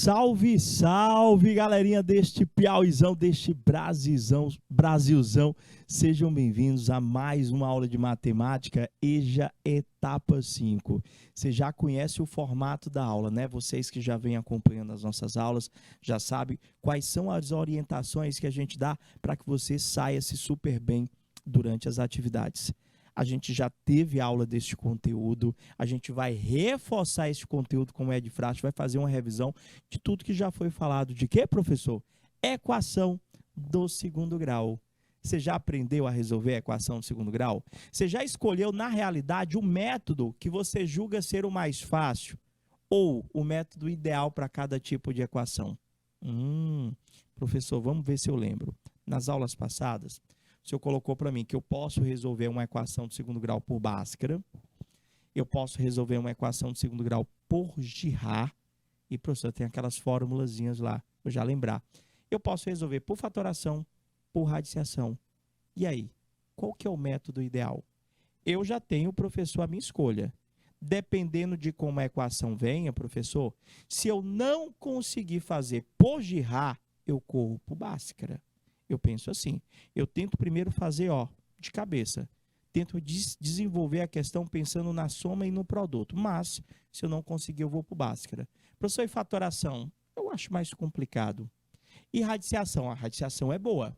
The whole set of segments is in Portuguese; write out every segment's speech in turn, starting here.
Salve, salve, galerinha deste Piauizão, deste Brasilzão. Sejam bem-vindos a mais uma aula de matemática, EJA etapa 5. Você já conhece o formato da aula, né? Vocês que já vêm acompanhando as nossas aulas, já sabem quais são as orientações que a gente dá para que você saia-se super bem durante as atividades. A gente já teve aula deste conteúdo, a gente vai reforçar esse conteúdo como é de praxe, vai fazer uma revisão de tudo que já foi falado. De quê, professor? Equação do segundo grau. Você já aprendeu a resolver a equação do segundo grau? Você já escolheu, na realidade, o método que você julga ser o mais fácil ou o método ideal para cada tipo de equação? Professor, vamos ver se eu lembro. Nas aulas passadas, o senhor colocou para mim que eu posso resolver uma equação de segundo grau por Bhaskara, eu posso resolver uma equação de segundo grau por Girard, e, professor, tem aquelas formulazinhas lá, vou já lembrar. Eu posso resolver por fatoração, por radiciação. E aí, qual que é o método ideal? Eu já tenho, professor, a minha escolha. Dependendo de como a equação venha, professor, se eu não conseguir fazer por Girard, eu corro por Bhaskara. Eu penso assim, eu tento primeiro fazer, de cabeça. Tento desenvolver a questão pensando na soma e no produto. Mas, se eu não conseguir, eu vou para o Bhaskara. Professor, e fatoração? Eu acho mais complicado. E radiciação? A radiciação é boa.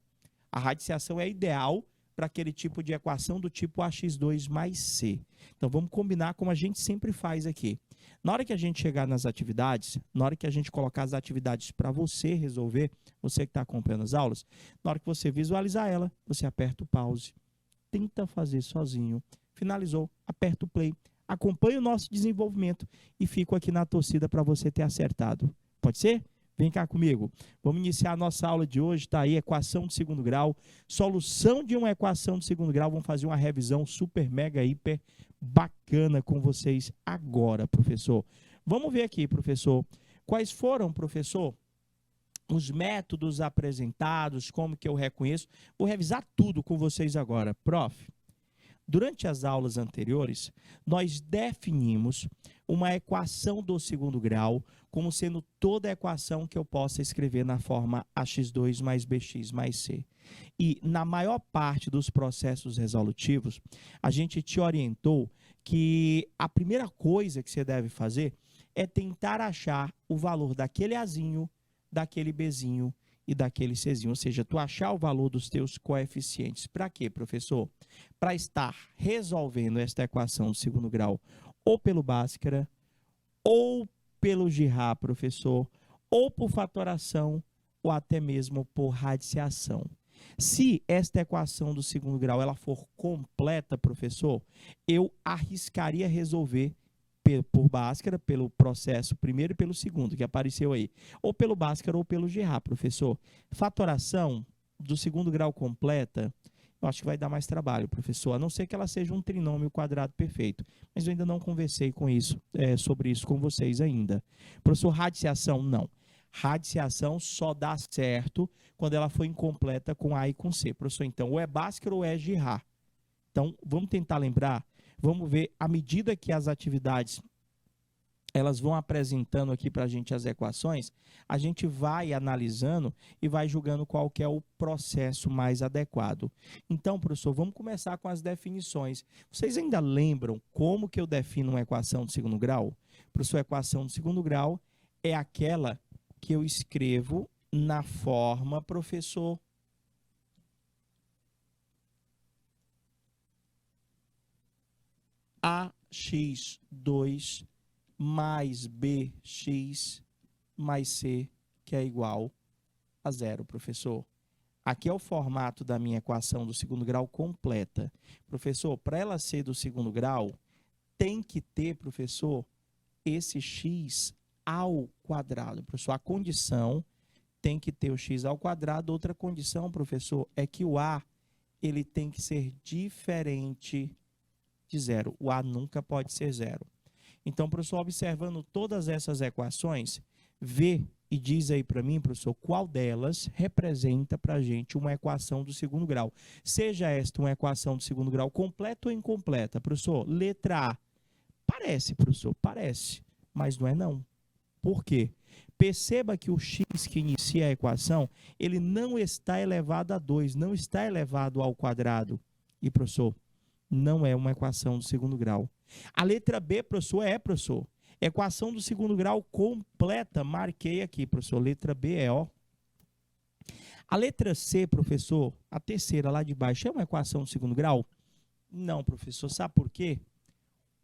A radiciação é ideal para aquele tipo de equação do tipo ax2 mais c. Então, vamos combinar como a gente sempre faz aqui. Na hora que a gente chegar nas atividades, na hora que a gente colocar as atividades para você resolver, você que está acompanhando as aulas, na hora que você visualizar ela, você aperta o pause, tenta fazer sozinho, finalizou, aperta o play, acompanha o nosso desenvolvimento e fico aqui na torcida para você ter acertado. Pode ser? Vem cá comigo. Vamos iniciar a nossa aula de hoje, tá aí, equação de segundo grau, solução de uma equação de segundo grau. Vamos fazer uma revisão super, mega, hiper bacana com vocês agora, professor. Vamos ver aqui, professor, quais foram, professor, os métodos apresentados, como que eu reconheço. Vou revisar tudo com vocês agora. Prof, durante as aulas anteriores, nós definimos uma equação do segundo grau como sendo toda a equação que eu possa escrever na forma ax2 mais bx mais c. E na maior parte dos processos resolutivos, a gente te orientou que a primeira coisa que você deve fazer é tentar achar o valor daquele azinho, daquele bzinho e daquele czinho, ou seja, tu achar o valor dos teus coeficientes. Para quê, professor? Para estar resolvendo esta equação do segundo grau ou pelo Bhaskara, ou pelo Girard, professor, ou por fatoração, ou até mesmo por radiciação. Se esta equação do segundo grau ela for completa, professor, eu arriscaria resolver por Bhaskara, pelo processo primeiro e pelo segundo, que apareceu aí. Ou pelo Bhaskara ou pelo Girard, professor. Fatoração do segundo grau completa, eu acho que vai dar mais trabalho, professor, a não ser que ela seja um trinômio quadrado perfeito. Mas eu ainda não conversei com isso, sobre isso com vocês ainda. Professor, radiciação, não. Radiciação só dá certo quando ela for incompleta com A e com C. Professor, então, ou é Bhaskara ou é Girard. Então, vamos tentar lembrar, vamos ver, à medida que as atividades elas vão apresentando aqui para a gente as equações, a gente vai analisando e vai julgando qual que é o processo mais adequado. Então, professor, vamos começar com as definições. Vocês ainda lembram como que eu defino uma equação de segundo grau? Professor, a equação de segundo grau é aquela que eu escrevo na forma, professor, ax2 mais bx mais c, que é igual a 0, professor. Aqui é o formato da minha equação do segundo grau completa. Professor, para ela ser do segundo grau, tem que ter, professor, esse x ao quadrado. Professor, a condição tem que ter o x ao quadrado. Outra condição, professor, é que o a ele tem que ser diferente de 0. O a nunca pode ser 0. Então, professor, observando todas essas equações, vê e diz aí para mim, professor, qual delas representa para a gente uma equação do segundo grau. Seja esta uma equação do segundo grau completa ou incompleta. Professor, letra A. Parece, professor, parece, mas não é não. Por quê? Perceba que o x que inicia a equação, ele não está elevado a 2, não está elevado ao quadrado. E, professor, não é uma equação do segundo grau. A letra B, professor. Equação do segundo grau completa. Marquei aqui, professor. Letra B é, ó. A letra C, professor, a terceira lá de baixo, é uma equação do segundo grau? Não, professor. Sabe por quê?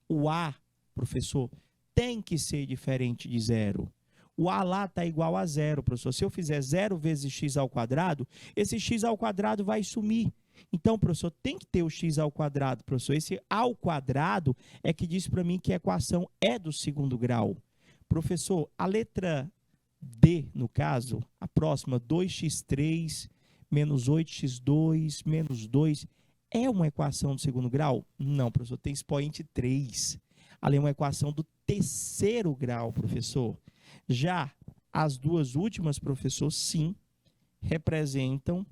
O A, professor, tem que ser diferente de zero. O A lá está igual a zero, professor. Se eu fizer 0 vezes x ao quadrado, esse x ao quadrado vai sumir. Então, professor, tem que ter o x ao quadrado, professor. Esse ao quadrado é que diz para mim que a equação é do segundo grau. Professor, a letra D, no caso, a próxima, 2x3 menos 8x2 menos 2, é uma equação do segundo grau? Não, professor, tem expoente 3. Ali é uma equação do terceiro grau, professor. Já as duas últimas, professor, sim, representam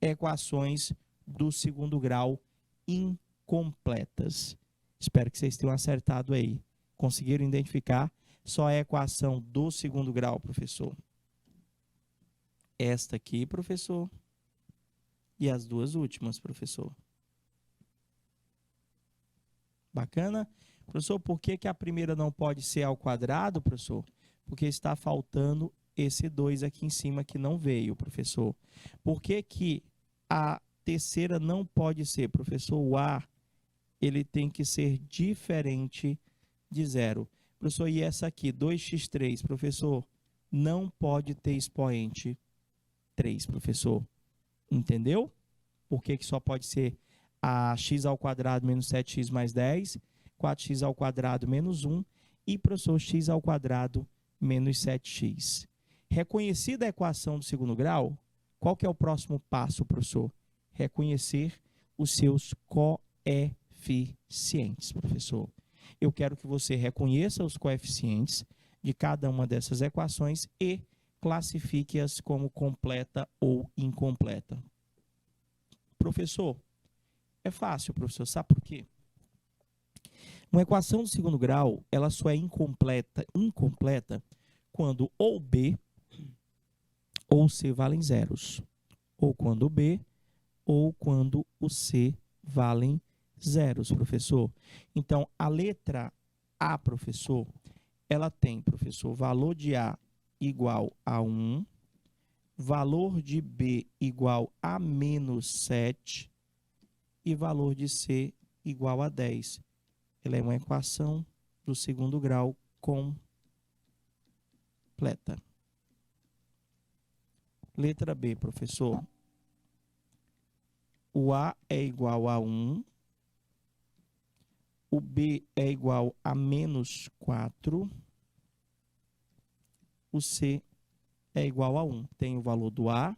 equações do segundo grau incompletas. Espero que vocês tenham acertado aí. Conseguiram identificar? Só é a equação do segundo grau, professor. Esta aqui, professor. E as duas últimas, professor. Bacana? Professor, por que que a primeira não pode ser ao quadrado, professor? Porque está faltando esse 2 aqui em cima que não veio, professor. Por que que a terceira não pode ser, professor? O A, ele tem que ser diferente de zero. Professor, e essa aqui, 2x3, professor, não pode ter expoente 3, professor. Entendeu? Por que que só pode ser a x ao quadrado menos 7x mais 10, 4x ao quadrado menos 1 e, professor, x ao quadrado menos 7x. Reconhecida a equação do segundo grau, qual que é o próximo passo, professor? Reconhecer os seus coeficientes, professor. Eu quero que você reconheça os coeficientes de cada uma dessas equações e classifique-as como completa ou incompleta. Professor, é fácil, professor. Sabe por quê? Uma equação do segundo grau, ela só é incompleta quando ou B ou C valem zeros. Ou quando o B ou quando o C valem zeros, professor. Então, a letra A, professor, ela tem, professor, valor de A igual a 1, valor de B igual a menos 7 e valor de C igual a 10. Ela é uma equação do segundo grau completa. Letra B, professor. O A é igual a 1. O B é igual a menos 4. O C é igual a 1. Tem o valor do A,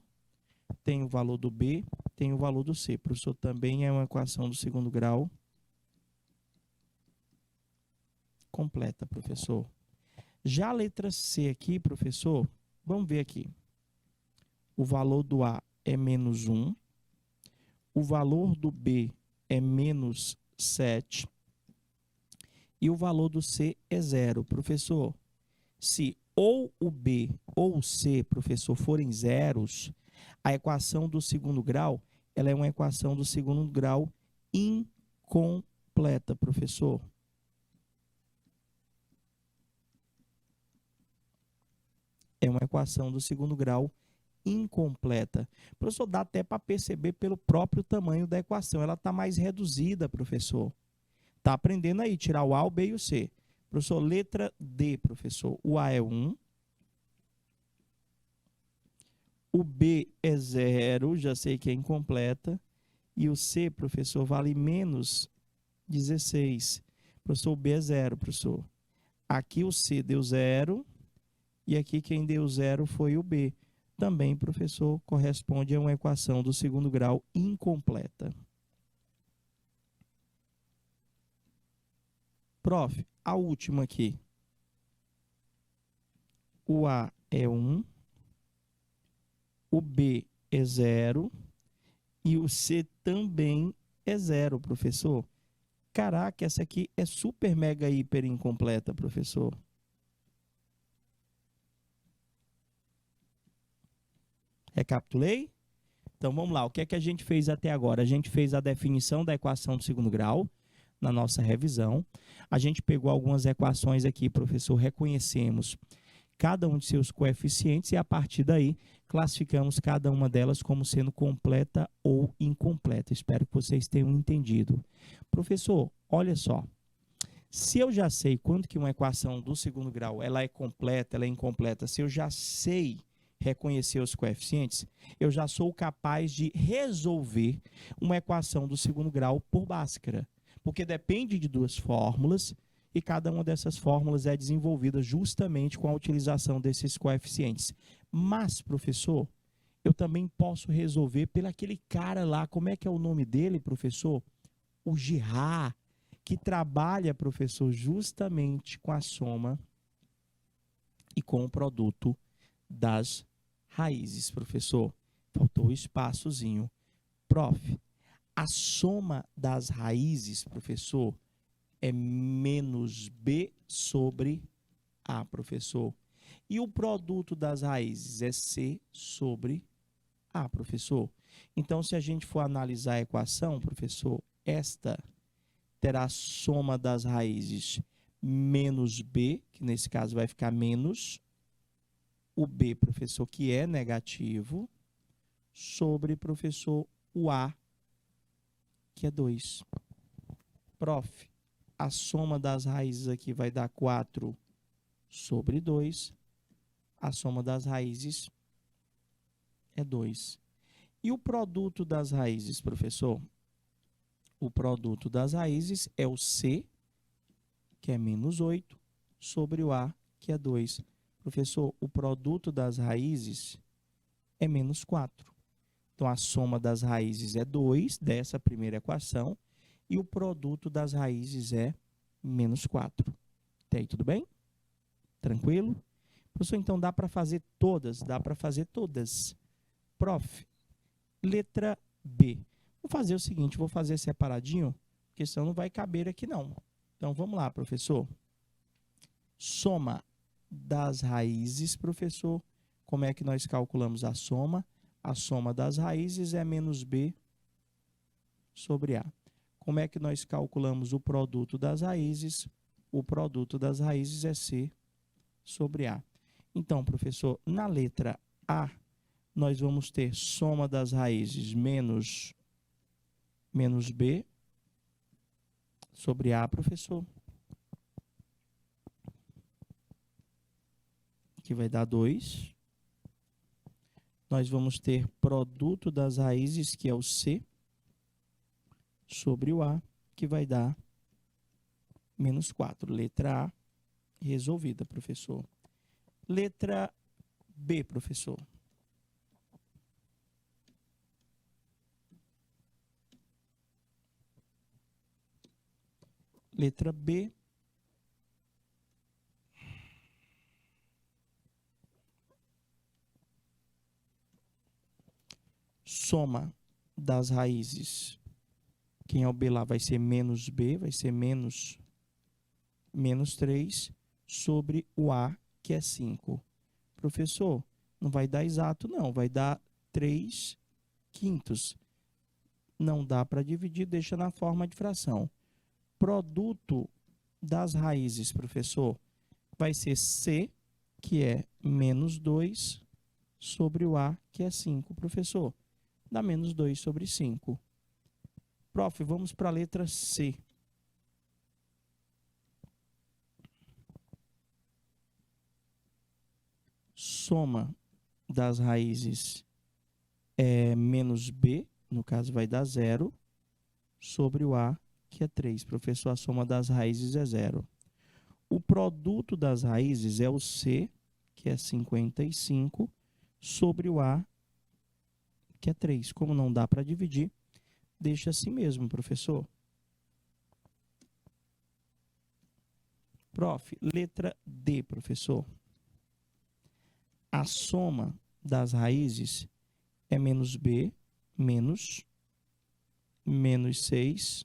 tem o valor do B, tem o valor do C. Professor, também é uma equação do segundo grau completa, professor. Já a letra C aqui, professor, vamos ver aqui. O valor do A é menos 1. O valor do B é menos 7. E o valor do C é 0. Professor, se ou o B ou o C, professor, forem zeros, a equação do segundo grau, ela é uma equação do segundo grau incompleta, professor. É uma equação do segundo grau incompleta. Professor, dá até para perceber pelo próprio tamanho da equação. Ela está mais reduzida, professor. Está aprendendo aí, tirar o A, o B e o C. Professor, letra D, professor. O A é 1. O B é 0, já sei que é incompleta. E o C, professor, vale menos 16. Professor, o B é 0, professor. Aqui o C deu 0. E aqui quem deu 0 foi o B. Também, professor, corresponde a uma equação do segundo grau incompleta. Prof, a última aqui. O A é 1. O B é 0. E o C também é 0, professor. Caraca, essa aqui é super, mega, hiper incompleta, professor. Recapitulei? Então vamos lá, o que é que a gente fez até agora? A gente fez a definição da equação do segundo grau na nossa revisão. A gente pegou algumas equações aqui, professor, reconhecemos cada um de seus coeficientes e a partir daí classificamos cada uma delas como sendo completa ou incompleta. Espero que vocês tenham entendido. Professor, olha só. Se eu já sei quanto que uma equação do segundo grau ela é completa, ela é incompleta, se eu já sei reconhecer os coeficientes, eu já sou capaz de resolver uma equação do segundo grau por Bhaskara, porque depende de duas fórmulas e cada uma dessas fórmulas é desenvolvida justamente com a utilização desses coeficientes. Mas, professor, eu também posso resolver pelo aquele cara lá, como é que é o nome dele, professor? O Girard, que trabalha, professor, justamente com a soma e com o produto das raízes, professor. Faltou o espaçozinho. Prof, a soma das raízes, professor, é menos B sobre A, professor. E o produto das raízes é C sobre A, professor. Então, se a gente for analisar a equação, professor, esta terá a soma das raízes menos B, que nesse caso vai ficar menos o B, professor, que é negativo, sobre, professor, o A, que é 2. Prof, a soma das raízes aqui vai dar 4 sobre 2. A soma das raízes é 2. E o produto das raízes, professor? O produto das raízes é o C, que é menos 8, sobre o A, que é 2. Professor, o produto das raízes é menos 4. Então, a soma das raízes é 2 dessa primeira equação e o produto das raízes é menos 4. Até aí, tudo bem? Tranquilo? Professor, então dá para fazer todas? Dá para fazer todas. Prof, letra B. Vou fazer o seguinte, vou fazer separadinho, porque senão não vai caber aqui não. Então, vamos lá, professor. Soma das raízes, professor. Como é que nós calculamos a soma? A soma das raízes é menos B sobre A. Como é que nós calculamos o produto das raízes? O produto das raízes é C sobre A. Então, professor, na letra A, nós vamos ter soma das raízes menos B sobre A, professor. Que vai dar 2. Nós vamos ter produto das raízes, que é o C, sobre o A, que vai dar menos 4. Letra A, resolvida, professor. Letra B, professor. Letra B. Soma das raízes. Quem é o B lá vai ser menos B, vai ser menos 3 sobre o A, que é 5. Professor, não vai dar exato não, vai dar 3/5. Não dá para dividir, deixa na forma de fração. Produto das raízes, professor, vai ser C, que é menos 2, sobre o A, que é 5. Professor, dá menos 2 sobre 5. Prof, vamos para a letra C. Soma das raízes é menos B, no caso vai dar 0, sobre o A, que é 3. Professor, a soma das raízes é 0. O produto das raízes é o C, que é 55, sobre o A, que é 3. Como não dá para dividir, deixa assim mesmo, professor. Prof, letra D, professor. A soma das raízes é menos B, menos 6,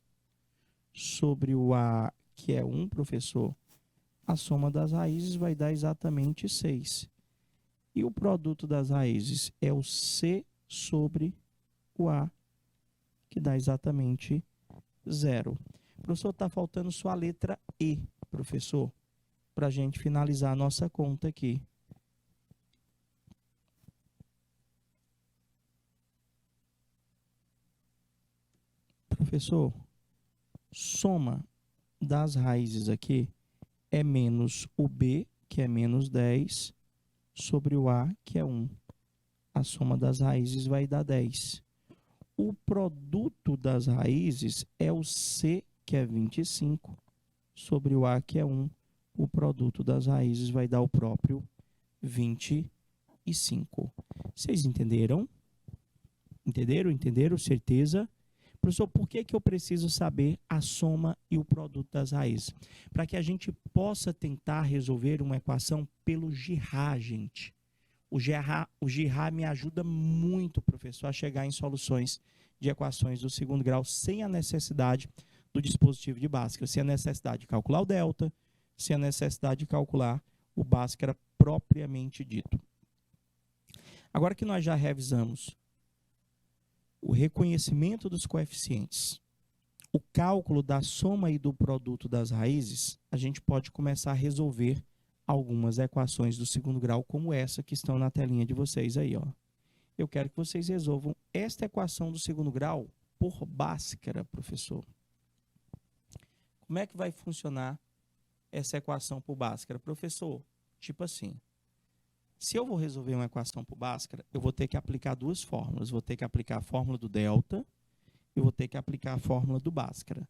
sobre o A, que é 1, professor. A soma das raízes vai dar exatamente 6. E o produto das raízes é o C sobre o A, que dá exatamente 0. Professor, está faltando só a letra E, professor, para a gente finalizar a nossa conta aqui. Professor, soma das raízes aqui é menos o B, que é menos 10, sobre o A, que é 1. A soma das raízes vai dar 10. O produto das raízes é o C, que é 25, sobre o A, que é 1. O produto das raízes vai dar o próprio 25. Vocês entenderam? Entenderam? Certeza? Professor, por que eu preciso saber a soma e o produto das raízes? Para que a gente possa tentar resolver uma equação pelo GIRA, gente. O GIRA me ajuda muito, professor, a chegar em soluções de equações do segundo grau sem a necessidade do dispositivo de Bhaskara, sem a necessidade de calcular o delta, sem a necessidade de calcular o Bhaskara propriamente dito. Agora que nós já revisamos o reconhecimento dos coeficientes, o cálculo da soma e do produto das raízes, a gente pode começar a resolver algumas equações do segundo grau, como essa que estão na telinha de vocês aí, ó. Eu quero que vocês resolvam esta equação do segundo grau por Bhaskara, professor. Como é que vai funcionar essa equação por Bhaskara? Professor, tipo assim, se eu vou resolver uma equação por Bhaskara, eu vou ter que aplicar duas fórmulas. Vou ter que aplicar a fórmula do delta e vou ter que aplicar a fórmula do Bhaskara.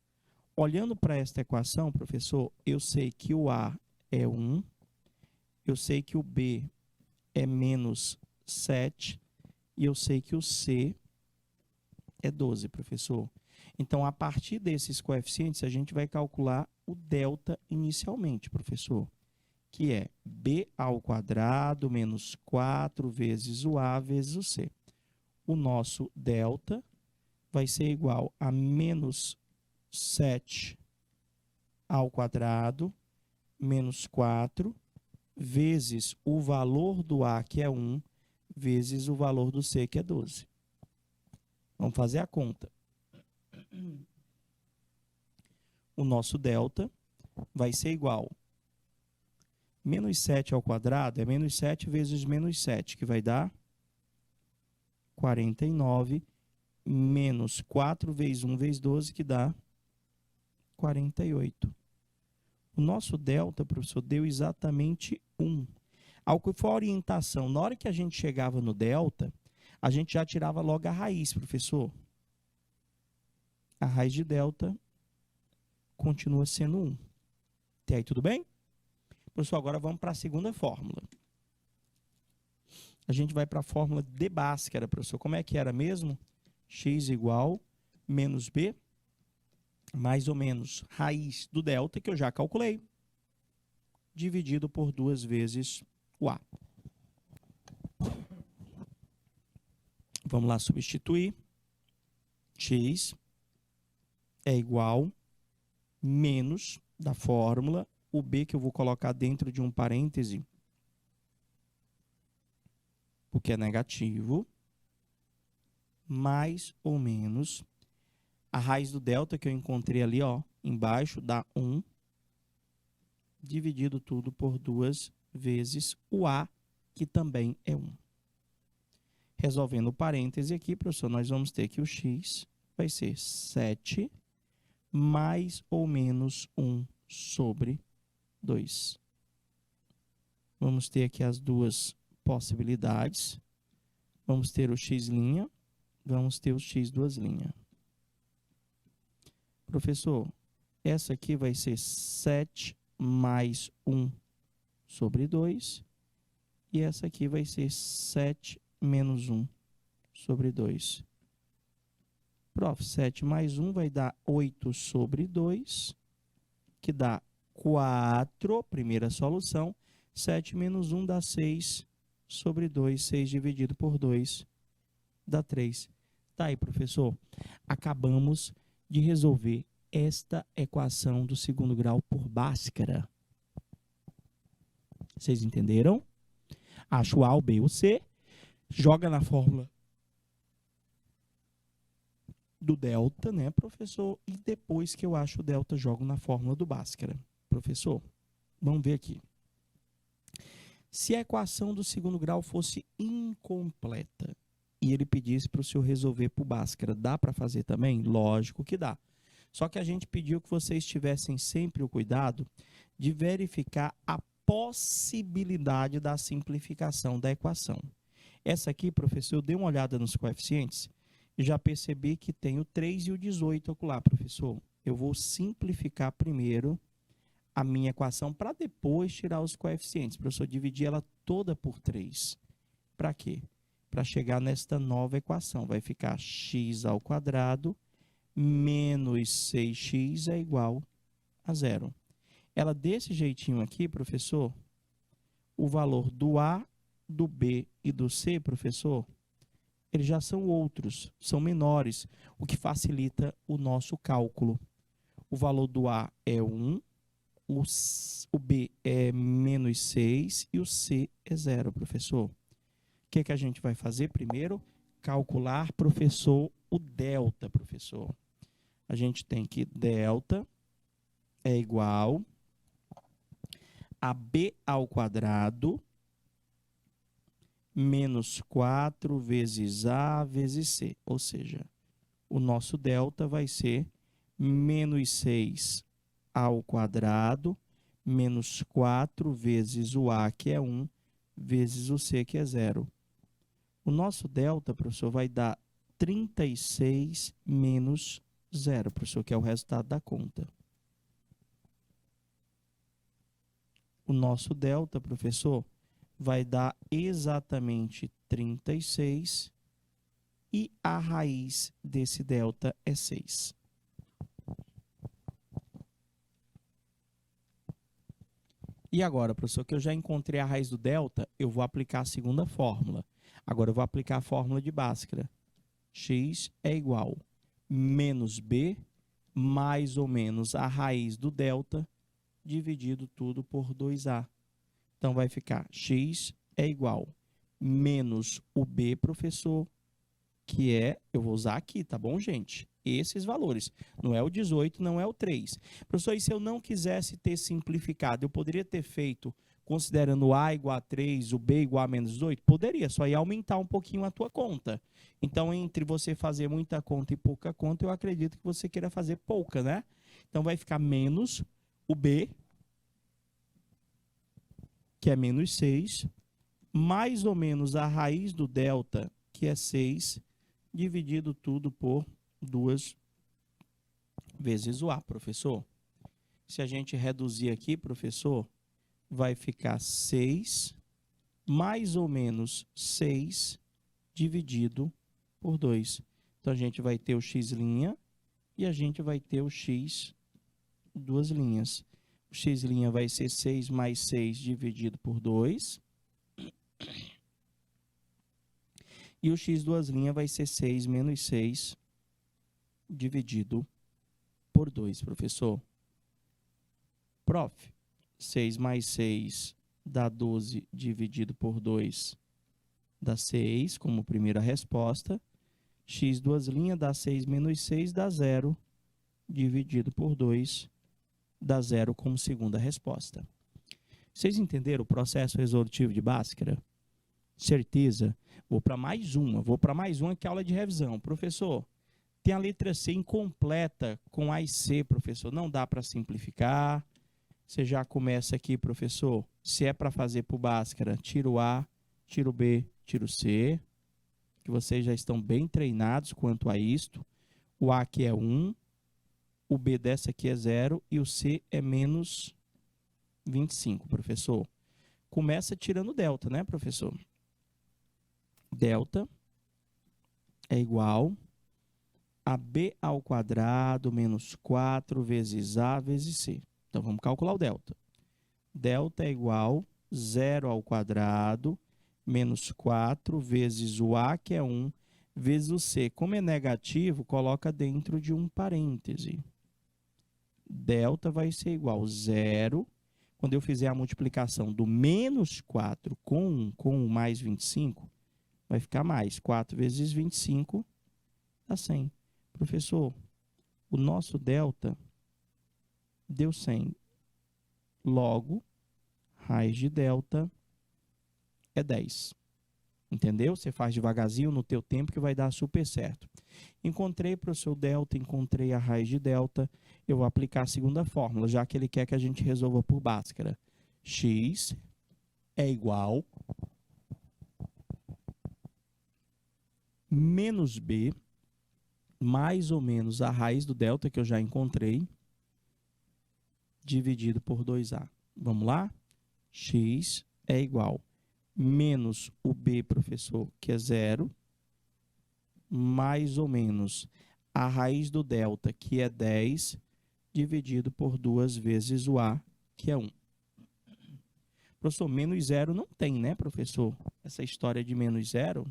Olhando para esta equação, professor, eu sei que o A é 1, eu sei que o B é menos 7 e eu sei que o C é 12, professor. Então, a partir desses coeficientes, a gente vai calcular o delta inicialmente, professor, que é B ao quadrado menos 4 vezes o A vezes o C. O nosso delta vai ser igual a menos 7 ao quadrado menos 4 vezes o valor do A, que é 1, vezes o valor do C, que é 12. Vamos fazer a conta. O nosso delta vai ser igual a menos 7 ao quadrado, é menos 7 vezes menos 7, que vai dar 49, menos 4 vezes 1 vezes 12, que dá 48. O nosso delta, professor, deu exatamente 1. Ao que foi a orientação, na hora que a gente chegava no delta, a gente já tirava logo a raiz, professor. A raiz de delta continua sendo 1. Até aí tudo bem? Professor, agora vamos para a segunda fórmula. A gente vai para a fórmula de Bhaskara, professor. Como é que era mesmo? X igual menos B, mais ou menos raiz do delta, que eu já calculei, dividido por 2 vezes o A. Vamos lá substituir. X é igual menos da fórmula, o B que eu vou colocar dentro de um parêntese, porque é negativo, mais ou menos a raiz do delta que eu encontrei ali, ó, embaixo, dá 1, dividido tudo por 2 vezes o A, que também é 1. Resolvendo o parêntese aqui, professor, nós vamos ter que o x vai ser 7 mais ou menos 1 sobre 2. Vamos ter aqui as duas possibilidades. Vamos ter o x', vamos ter o x duas linhas. Professor, essa aqui vai ser 7 mais 1 sobre 2. E essa aqui vai ser 7 menos 1 sobre 2. Prof, 7 mais 1 vai dar 8 sobre 2, que dá 4, primeira solução. 7 menos 1 dá 6 sobre 2. 6 dividido por 2 dá 3. Tá aí, professor. Acabamos de resolver esta equação do segundo grau por Bhaskara. Vocês entenderam? Acha o A, o B e o C, joga na fórmula do delta, né, professor? E depois que eu acho o delta, jogo na fórmula do Bhaskara. Professor, vamos ver aqui. Se a equação do segundo grau fosse incompleta e ele pedisse para o senhor resolver por Bhaskara, dá para fazer também? Lógico que dá. Só que a gente pediu que vocês tivessem sempre o cuidado de verificar a possibilidade da simplificação da equação. Essa aqui, professor, eu dei uma olhada nos coeficientes e já percebi que tem o 3 e o 18 acolá, professor. Eu vou simplificar primeiro a minha equação para depois tirar os coeficientes. Professor, dividir ela toda por 3. Para quê? Para chegar nesta nova equação. Vai ficar x ao quadrado menos 6x é igual a 0. Ela desse jeitinho aqui, professor, o valor do A, do B e do C, professor, eles já são outros, são menores, o que facilita o nosso cálculo. O valor do A é 1, o B é menos 6 e o C é 0, professor. O que é que a gente vai fazer primeiro? Calcular, professor, o delta, professor. A gente tem que delta é igual a B ao quadrado menos 4 vezes A vezes C. Ou seja, o nosso delta vai ser menos 6 ao quadrado menos 4 vezes o A, que é 1, vezes o C, que é 0. O nosso delta, professor, vai dar 36 menos 0, professor, que é o resultado da conta. O nosso delta, professor, vai dar exatamente 36 e a raiz desse delta é 6. E agora, professor, que eu já encontrei a raiz do delta, eu vou aplicar a segunda fórmula. Agora eu vou aplicar a fórmula de Bhaskara. X é igual a menos B mais ou menos a raiz do delta dividido tudo por 2A. Então, vai ficar x é igual a menos o B, professor, que é, eu vou usar aqui, tá bom, gente? Esses valores. Não é o 18, não é o 3. Professor, e se eu não quisesse ter simplificado, eu poderia ter feito considerando o A igual a 3, o B igual a menos 18? Poderia, só ia aumentar um pouquinho a tua conta. Então, entre você fazer muita conta e pouca conta, eu acredito que você queira fazer pouca, né? Então, vai ficar menos o B, que é menos 6, mais ou menos a raiz do delta, que é 6, dividido tudo por 2 vezes o A, professor. Se a gente reduzir aqui, professor, vai ficar 6 mais ou menos 6 dividido por 2. Então, a gente vai ter o x' e a gente vai ter o x duas linhas. O x' vai ser 6 mais 6 dividido por 2. E o x duas linhas vai ser 6 menos 6 dividido por 2, professor. Prof, 6 mais 6 dá 12 dividido por 2 dá 6, como primeira resposta. X duas linhas dá 6 menos 6 dá 0 dividido por 2 dá 0 como segunda resposta. Vocês entenderam o processo resolutivo de Bhaskara? Certeza? Vou para mais uma que é aula de revisão. Professor, tem a letra C incompleta com A e C, professor. Não dá para simplificar. Você já começa aqui, professor. Se é para fazer por Bhaskara, tira o A, tira o B, tira o C. Que vocês já estão bem treinados quanto a isto. O A aqui é 1. O B dessa aqui é 0 e o C é menos 25, professor. Começa tirando delta, né, professor? Delta é igual a B ao quadrado menos 4 vezes A vezes C. Então, vamos calcular o delta. Delta é igual a 0 ao quadrado menos 4 vezes o A, que é 1, vezes o C. Como é negativo, coloca dentro de um parêntese. Delta vai ser igual a 0. quando eu fizer a multiplicação do menos 4 com o mais 25, vai ficar mais. 4 vezes 25 dá 100. Professor, o nosso delta deu 100. Logo, raiz de delta é 10. Entendeu? Você faz devagarzinho no teu tempo que vai dar super certo. Encontrei para o seu delta, encontrei a raiz de delta. Eu vou aplicar a segunda fórmula, já que ele quer que a gente resolva por Bhaskara. X é igual menos B, mais ou menos a raiz do delta que eu já encontrei, dividido por 2A. Vamos lá? X é igual menos o B, professor, que é 0, mais ou menos a raiz do delta, que é 10, dividido por 2 vezes o A, que é 1. Professor, menos 0 não tem, né, professor? Essa história de menos 0,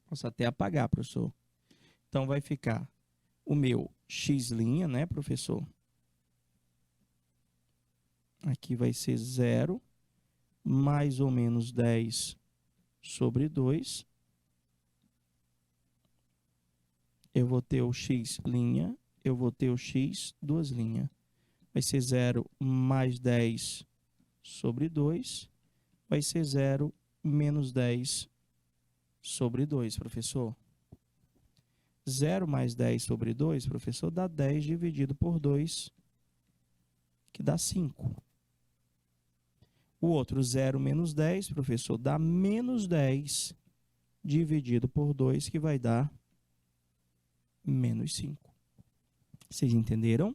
posso até apagar, professor. Então, vai ficar o meu x', né, professor? Aqui vai ser 0, mais ou menos 10 sobre 2. Eu vou ter o x', eu vou ter o x, 2 linhas. Vai ser 0 mais 10 sobre 2. Vai ser 0 menos 10 sobre 2, professor. 0 mais 10 sobre 2, professor, dá 10 dividido por 2, que dá 5. O outro 0 menos 10, professor, dá menos 10 dividido por 2, que vai dar menos 5. Vocês entenderam?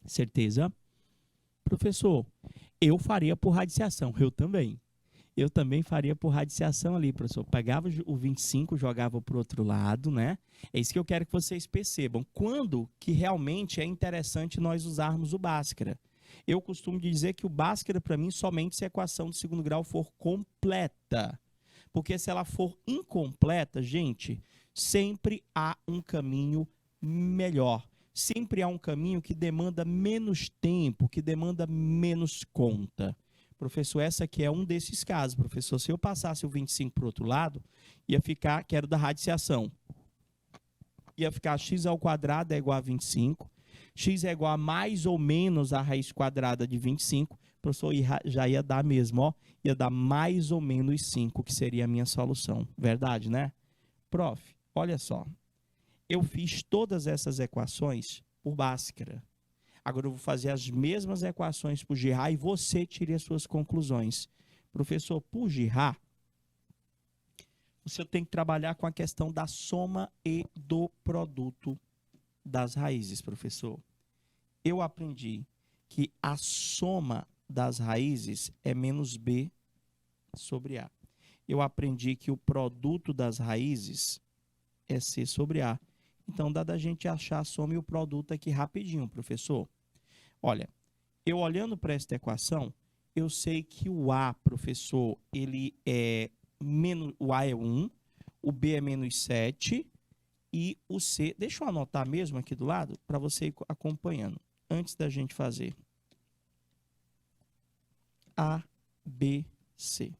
Certeza? Professor, eu faria por radiciação. Eu também. Eu também faria por radiciação ali, professor. Pegava o 25, jogava para o outro lado, né? É isso que eu quero que vocês percebam. Quando que realmente é interessante nós usarmos o Bhaskara? Eu costumo dizer que o Bhaskara, para mim, somente se a equação do segundo grau for completa. Porque se ela for incompleta, gente, sempre há um caminho melhor. Sempre há um caminho que demanda menos tempo, que demanda menos conta. Professor, essa aqui é um desses casos, professor. Se eu passasse o 25 para o outro lado, ia ficar, que era da radiciação. Ia ficar x ao quadrado é igual a 25. X é igual a mais ou menos a raiz quadrada de 25. Professor, já ia dar mesmo, ó. Ia dar mais ou menos 5, que seria a minha solução. Verdade, né? Prof, olha só. Eu fiz todas essas equações por Bhaskara. Agora eu vou fazer as mesmas equações por Girard e você tire as suas conclusões. Professor, por Girard, você tem que trabalhar com a questão da soma e do produto das raízes, professor. Eu aprendi que a soma das raízes é menos B sobre A. Eu aprendi que o produto das raízes é C sobre A. Então, dá da gente achar a soma e o produto aqui rapidinho, professor. Olha, eu olhando para esta equação, eu sei que o A, professor, ele é menos, o A é 1, o B é menos 7 e o C, deixa eu anotar mesmo aqui do lado para você ir acompanhando, antes da gente fazer. A, B, C.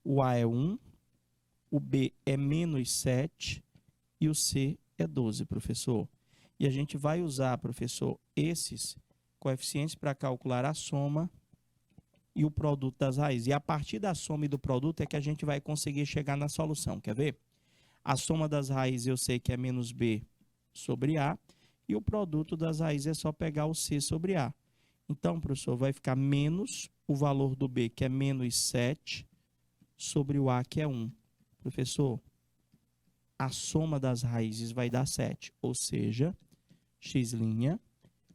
O A é 1, o B é menos 7 e o C é 12, professor. E a gente vai usar, professor, esses coeficientes para calcular a soma e o produto das raízes. E a partir da soma e do produto é que a gente vai conseguir chegar na solução. Quer ver? A soma das raízes eu sei que é menos B sobre A. E o produto das raízes é só pegar o C sobre A. Então, professor, vai ficar menos o valor do B, que é menos 7, sobre o A, que é 1. Professor, a soma das raízes vai dar 7. Ou seja, x'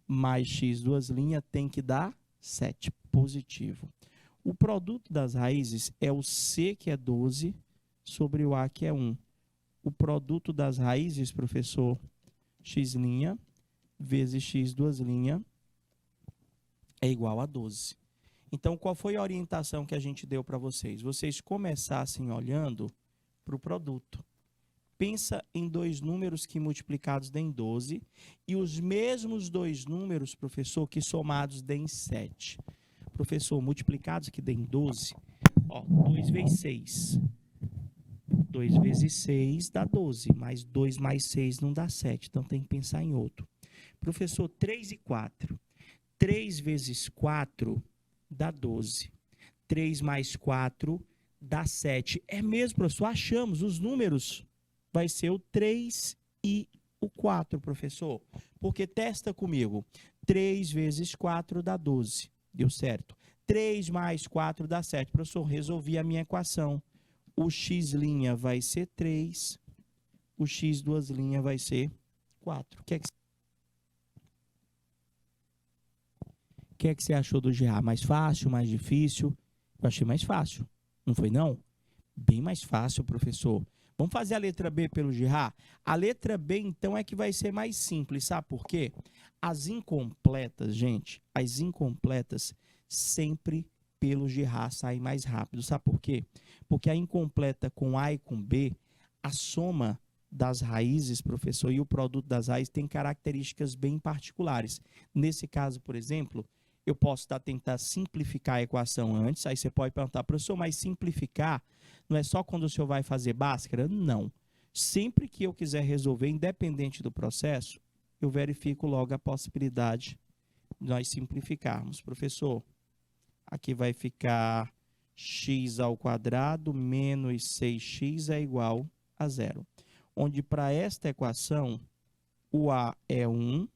mais x 2' tem que dar 7, positivo. O produto das raízes é o C, que é 12, sobre o A, que é 1. O produto das raízes, professor, x' vezes x 2' é igual a 12. Então, qual foi a orientação que a gente deu para vocês? Vocês começassem olhando para o produto. Pensa em dois números que multiplicados deem 12 e os mesmos dois números, professor, que somados deem 7. Professor, multiplicados que deem 12, ó, 2 vezes 6. 2 vezes 6 dá 12, mas 2 mais 6 não dá 7, então tem que pensar em outro. Professor, 3 e 4. 3 vezes 4 dá 12. 3 mais 4 dá 7. É mesmo, professor, achamos os números. Vai ser o 3 e o 4, professor. Porque testa comigo. 3 vezes 4 dá 12. Deu certo. 3 mais 4 dá 7. Professor, resolvi a minha equação. O x' vai ser 3. O x duas linhas vai ser 4. O que é que você achou do GA? Mais fácil, mais difícil? Eu achei mais fácil. Não foi, não? Bem mais fácil, professor. Vamos fazer a letra B pelo GA? A letra B, então, é que vai ser mais simples. Sabe por quê? As incompletas, gente, as incompletas sempre pelo GA saem mais rápido. Sabe por quê? Porque a incompleta com A e com B, a soma das raízes, professor, e o produto das raízes tem características bem particulares. Nesse caso, por exemplo, eu posso tentar simplificar a equação antes, aí você pode perguntar, professor, mas simplificar não é só quando o senhor vai fazer Bhaskara? Não. Sempre que eu quiser resolver, independente do processo, eu verifico logo a possibilidade de nós simplificarmos. Professor, aqui vai ficar x ao quadrado menos 6x é igual a 0. Onde para esta equação, o A é 1,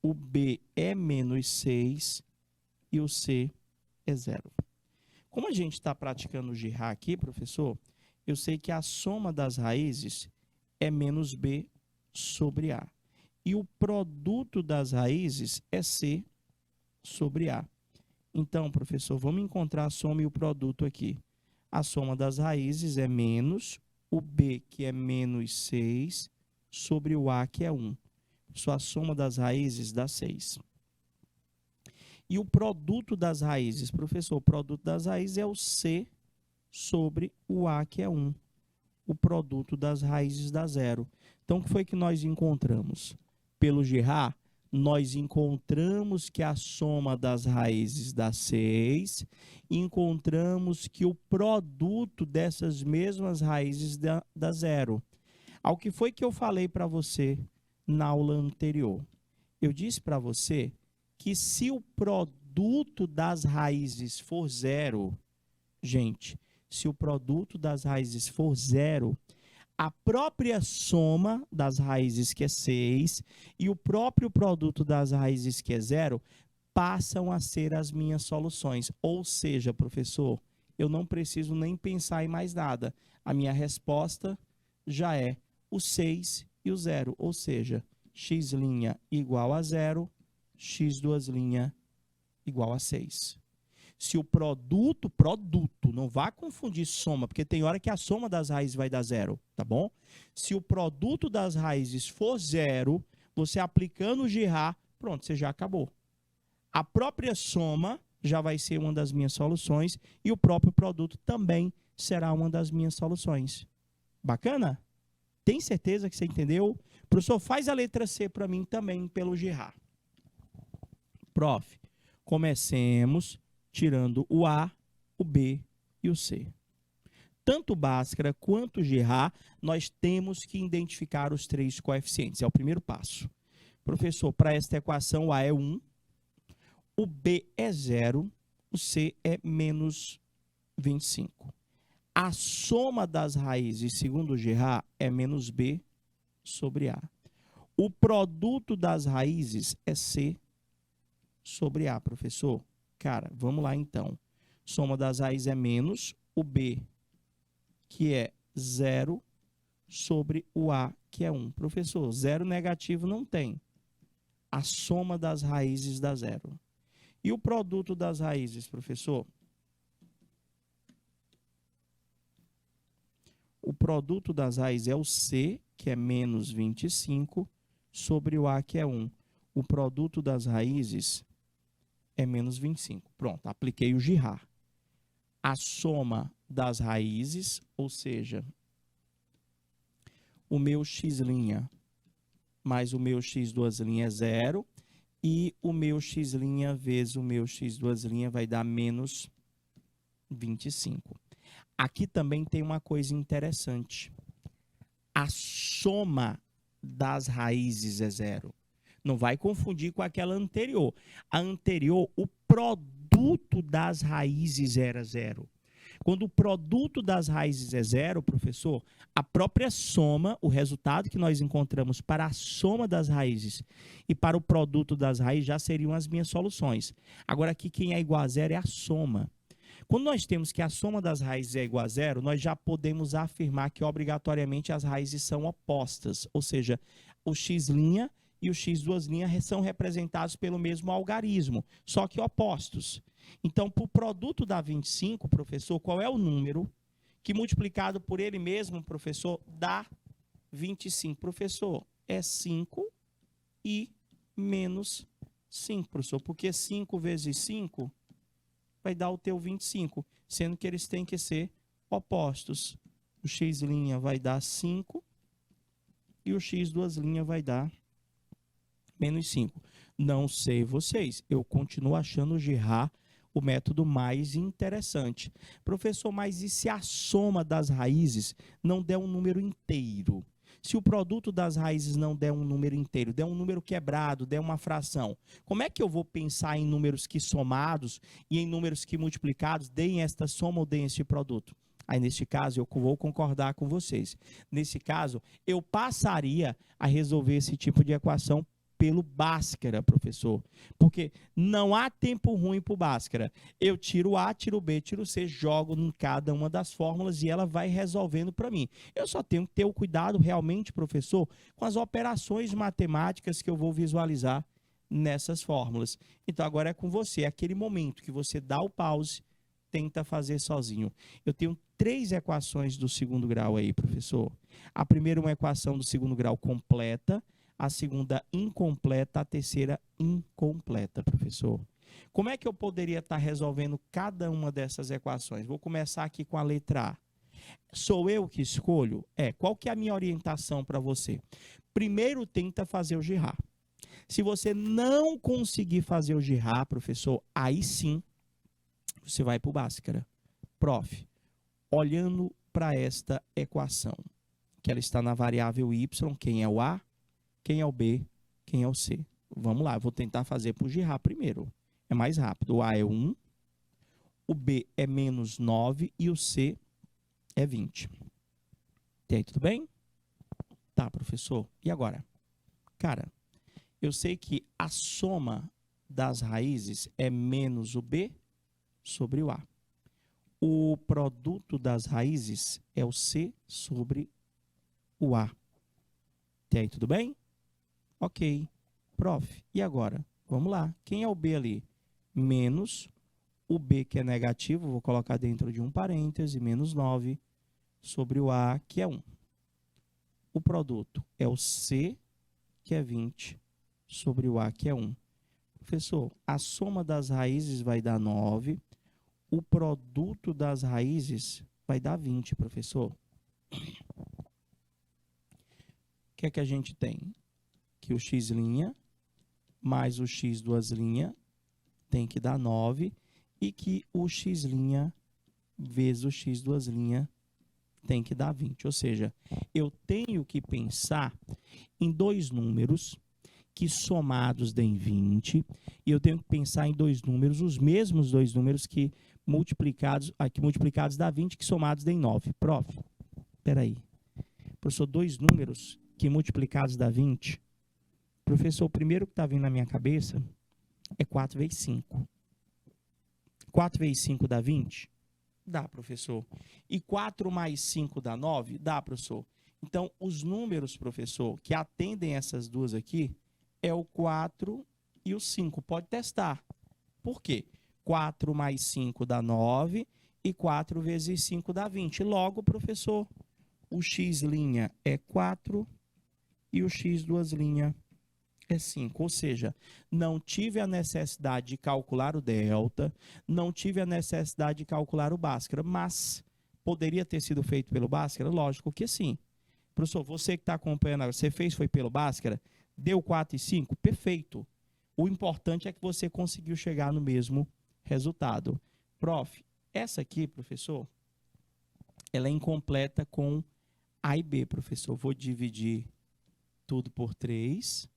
o B é menos 6 e o C é 0. Como a gente está praticando o GRA aqui, professor, eu sei que a soma das raízes é menos B sobre A. E o produto das raízes é C sobre A. Então, professor, vamos encontrar a soma e o produto aqui. A soma das raízes é menos o B, que é menos 6, sobre o A, que é 1. A soma das raízes dá 6. E o produto das raízes, professor, o produto das raízes é o C sobre o A, que é 1. O produto das raízes dá 0. Então, o que foi que nós encontramos? Pelo GRA, nós encontramos que a soma das raízes dá 6 e encontramos que o produto dessas mesmas raízes dá 0. Ao que foi que eu falei para você na aula anterior? Eu disse para você que se o produto das raízes for 0, gente, se o produto das raízes for 0, a própria soma das raízes, que é 6, e o próprio produto das raízes, que é 0, passam a ser as minhas soluções. Ou seja, professor, eu não preciso nem pensar em mais nada. A minha resposta já é o 6 e o 0, ou seja, x' igual a 0, x duas linhas igual a 6. Se o produto, não vá confundir soma, porque tem hora que a soma das raízes vai dar 0, tá bom? Se o produto das raízes for 0, você aplicando o GRA, pronto, você já acabou. A própria soma já vai ser uma das minhas soluções e o próprio produto também será uma das minhas soluções. Bacana? Tem certeza que você entendeu? Professor, faz a letra C para mim também pelo GRA. Prof, comecemos tirando o A, o B e o C. Tanto Bhaskara quanto GRA, nós temos que identificar os 3 coeficientes. É o primeiro passo. Professor, para esta equação, o A é 1, o B é 0, o C é menos 25. A soma das raízes, segundo o GRA, é menos B sobre A. O produto das raízes é C sobre A, professor. Cara, vamos lá então. Soma das raízes é menos o B, que é 0, sobre o A, que é 1. Professor, 0 negativo não tem. A soma das raízes dá 0. E o produto das raízes, professor? O produto das raízes é o C, que é menos 25, sobre o A, que é 1. O produto das raízes é menos 25. Pronto, apliquei o GRA. A soma das raízes, ou seja, o meu x' mais o meu x2' é 0, e o meu x' vezes o meu x2' vai dar menos 25. Aqui também tem uma coisa interessante. A soma das raízes é 0. Não vai confundir com aquela anterior. A anterior, o produto das raízes era 0. Quando o produto das raízes é 0, professor, a própria soma, o resultado que nós encontramos para a soma das raízes e para o produto das raízes já seriam as minhas soluções. Agora aqui quem é igual a 0 é a soma. Quando nós temos que a soma das raízes é igual a 0, nós já podemos afirmar que obrigatoriamente as raízes são opostas, ou seja, o x' e o x2' são representados pelo mesmo algarismo, só que opostos. Então, para o produto da 25, professor, qual é o número que multiplicado por ele mesmo, professor, dá 25? Professor, é 5 e menos 5, professor, porque 5 vezes 5 vai dar o teu 25, sendo que eles têm que ser opostos. O x' vai dar 5 e o x2' vai dar menos 5. Não sei vocês, eu continuo achando o Girard o método mais interessante. Professor, mas e se a soma das raízes não der um número inteiro? Se o produto das raízes não der um número inteiro, der um número quebrado, der uma fração, como é que eu vou pensar em números que somados e em números que multiplicados deem esta soma ou deem este produto? Aí, neste caso, eu vou concordar com vocês. Nesse caso, eu passaria a resolver esse tipo de equação pelo Bhaskara, professor. Porque não há tempo ruim para o Bhaskara. Eu tiro A, tiro B, tiro C, jogo em cada uma das fórmulas e ela vai resolvendo para mim. Eu só tenho que ter o cuidado realmente, professor, com as operações matemáticas que eu vou visualizar nessas fórmulas. Então, agora é com você. É aquele momento que você dá o pause, tenta fazer sozinho. Eu tenho 3 equações do segundo grau aí, professor. A primeira é uma equação do segundo grau completa, a segunda incompleta, a terceira incompleta, professor. Como é que eu poderia estar resolvendo cada uma dessas equações? Vou começar aqui com a letra A. Sou eu que escolho? Qual que é a minha orientação para você? Primeiro tenta fazer o Girard. Se você não conseguir fazer o Girard, professor, aí sim você vai para o Bhaskara. Prof, olhando para esta equação, que ela está na variável y, quem é o A? Quem é o B? Quem é o C? Vamos lá, vou tentar fazer por Girard primeiro. É mais rápido. O A é 1, o B é menos 9 e o C é 20. E aí, tudo bem? Tá, professor. E agora? Cara, eu sei que a soma das raízes é menos o B sobre o A. O produto das raízes é o C sobre o A. E aí, tudo bem? Ok. Prof, e agora? Vamos lá. Quem é o B ali? Menos o B, que é negativo, vou colocar dentro de um parêntese, menos 9, sobre o A, que é 1. O produto é o C, que é 20, sobre o A, que é 1. Professor, a soma das raízes vai dar 9, o produto das raízes vai dar 20, professor. O que é que a gente tem? Que o x' mais o x2' tem que dar 9 e que o x' vezes o x2' tem que dar 20. Ou seja, eu tenho que pensar em 2 números que somados deem 20 e eu tenho que pensar em 2 números, os mesmos 2 números que multiplicados dá 20, que somados deem 9. Prof, espera aí. Professor, 2 números que multiplicados dá 20... Professor, o primeiro que está vindo na minha cabeça é 4 vezes 5. 4 vezes 5 dá 20? Dá, professor. E 4 mais 5 dá 9? Dá, professor. Então, os números, professor, que atendem essas duas aqui é o 4 e o 5. Pode testar. Por quê? 4 mais 5 dá 9 e 4 vezes 5 dá 20. Logo, professor, o x' é 4 e o x2' é 5, ou seja, não tive a necessidade de calcular o delta, não tive a necessidade de calcular o Bhaskara, mas poderia ter sido feito pelo Bhaskara? Lógico que sim. Professor, você que está acompanhando agora, você fez, foi pelo Bhaskara? Deu 4 e 5? Perfeito. O importante é que você conseguiu chegar no mesmo resultado. Prof, essa aqui, professor, ela é incompleta com A e B, professor. Vou dividir tudo por 3.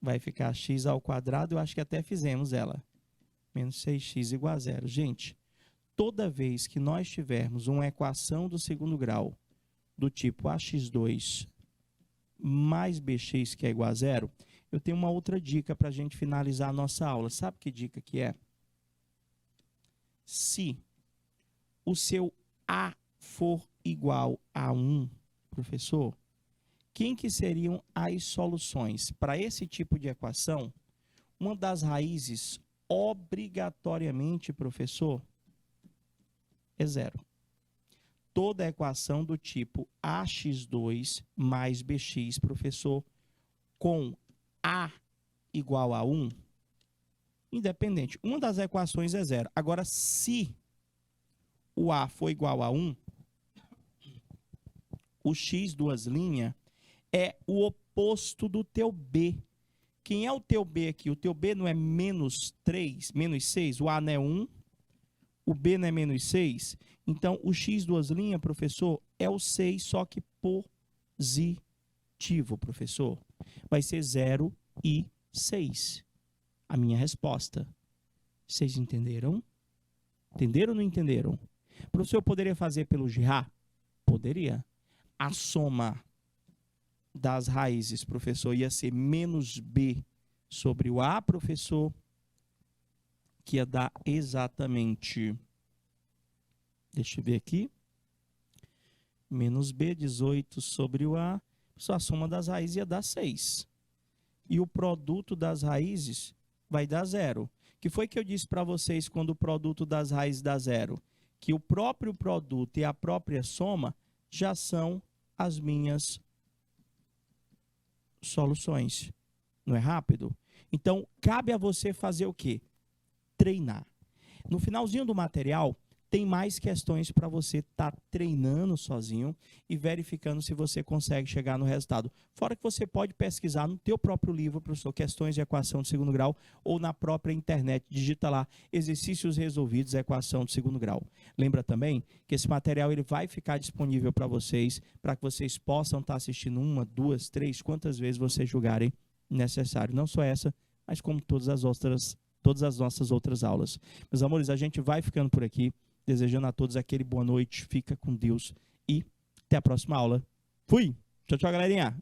Vai ficar x ao quadrado. Eu acho que até fizemos ela. Menos 6x igual a 0. Gente, toda vez que nós tivermos uma equação do segundo grau do tipo ax2 mais bx que é igual a 0, eu tenho uma outra dica para a gente finalizar a nossa aula. Sabe que dica que é? Se o seu A for igual a 1, professor, quem que seriam as soluções? Para esse tipo de equação, uma das raízes, obrigatoriamente, professor, é 0. Toda equação do tipo ax2 mais bx, professor, com A igual a 1, independente, uma das equações é 0. Agora, se o A for igual a 1, o x, duas linhas, é o oposto do teu B. Quem é o teu B aqui? O teu B não é menos 3, menos 6, o A não é 1, o B não é menos 6. Então, o x, duas linhas, professor, é o 6, só que positivo, professor. Vai ser 0 e 6. A minha resposta. Vocês entenderam? Entenderam ou não entenderam? Professor, eu poderia fazer pelo GIRA? Poderia. A soma das raízes, professor, ia ser menos B sobre o A, professor, que ia dar exatamente, deixa eu ver aqui, menos B, 18 sobre o A, só a soma das raízes ia dar 6. E o produto das raízes vai dar 0. Que foi que eu disse para vocês quando o produto das raízes dá 0? Que o próprio produto e a própria soma já são as minhas soluções. Não é rápido? Então, cabe a você fazer o quê? Treinar. No finalzinho do material, tem mais questões para você estar treinando sozinho e verificando se você consegue chegar no resultado. Fora que você pode pesquisar no teu próprio livro, professor, questões de equação de segundo grau, ou na própria internet, digita lá, exercícios resolvidos, equação de segundo grau. Lembra também que esse material ele vai ficar disponível para vocês possam estar assistindo 1, 2, 3, quantas vezes vocês julgarem necessário. Não só essa, mas como todas as nossas outras aulas. Meus amores, a gente vai ficando por aqui. Desejando a todos aquele boa noite, fica com Deus e até a próxima aula. Fui! Tchau, tchau, galerinha!